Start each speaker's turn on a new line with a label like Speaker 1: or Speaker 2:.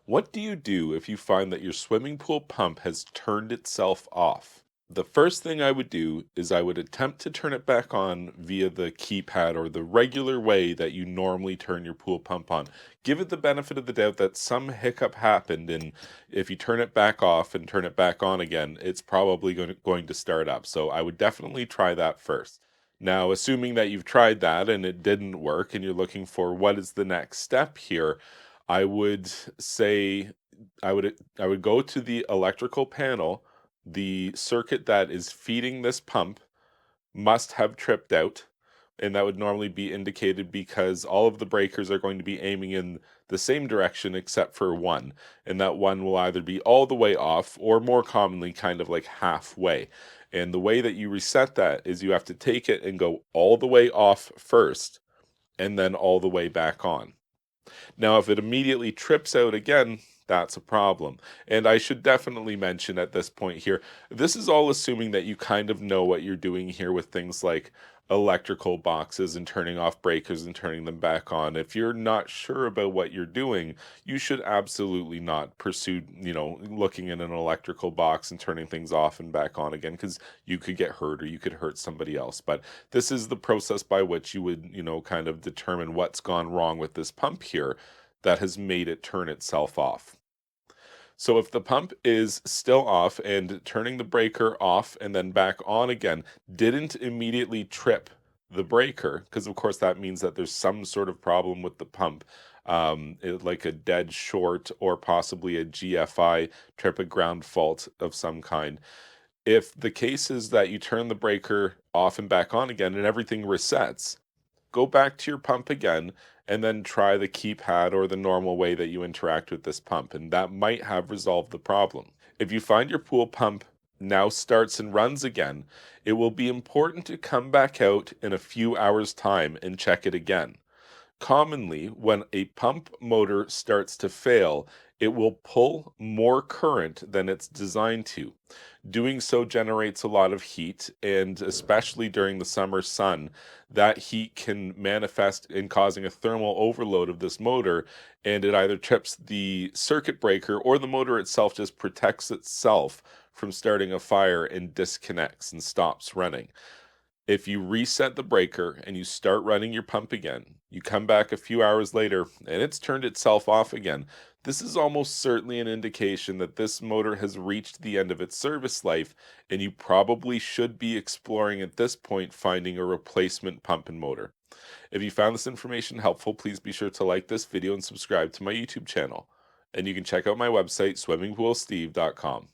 Speaker 1: What do you do if you find that your swimming pool pump has turned itself off? The first thing I would do is I would attempt to turn it back on via the keypad or the regular way that you normally turn your pool pump on. Give it the benefit of the doubt that some hiccup happened, and if you turn it back off and turn it back on again, it's probably going to start up. So I would definitely try that first. Now, assuming that you've tried that and it didn't work, and you're looking for what is the next step here, I would say I would go to the electrical panel. The circuit that is feeding this pump must have tripped out, and that would normally be indicated because all of the breakers are going to be aiming in the same direction except for one, and that one will either be all the way off or more commonly kind of like halfway. And the way that you reset that is you have to take it and go all the way off first and then all the way back on. Now, if it immediately trips out again, that's a problem. And I should definitely mention at this point here, this is all assuming that you kind of know what you're doing here with things like electrical boxes and turning off breakers and turning them back on. If you're not sure about what you're doing, you should absolutely not pursue, looking in an electrical box and turning things off and back on again because you could get hurt or you could hurt somebody else. But this is the process by which you would, kind of determine what's gone wrong with this pump here that has made it turn itself off. So if the pump is still off and turning the breaker off and then back on again didn't immediately trip the breaker, because of course that means that there's some sort of problem with the pump, like a dead short or possibly a GFI, trip a ground fault of some kind. If the case is that you turn the breaker off and back on again and everything resets, go back to your pump again and then try the keypad or the normal way that you interact with this pump, and that might have resolved the problem. If you find your pool pump now starts and runs again, it will be important to come back out in a few hours' time and check it again. Commonly, when a pump motor starts to fail, it will pull more current than it's designed to. Doing so generates a lot of heat, and especially during the summer sun, that heat can manifest in causing a thermal overload of this motor, and it either trips the circuit breaker or the motor itself just protects itself from starting a fire and disconnects and stops running. If you reset the breaker and you start running your pump again, you come back a few hours later and it's turned itself off again. This is almost certainly an indication that this motor has reached the end of its service life, and you probably should be exploring at this point finding a replacement pump and motor. If you found this information helpful, please be sure to like this video and subscribe to my YouTube channel. And you can check out my website, swimmingpoolsteve.com.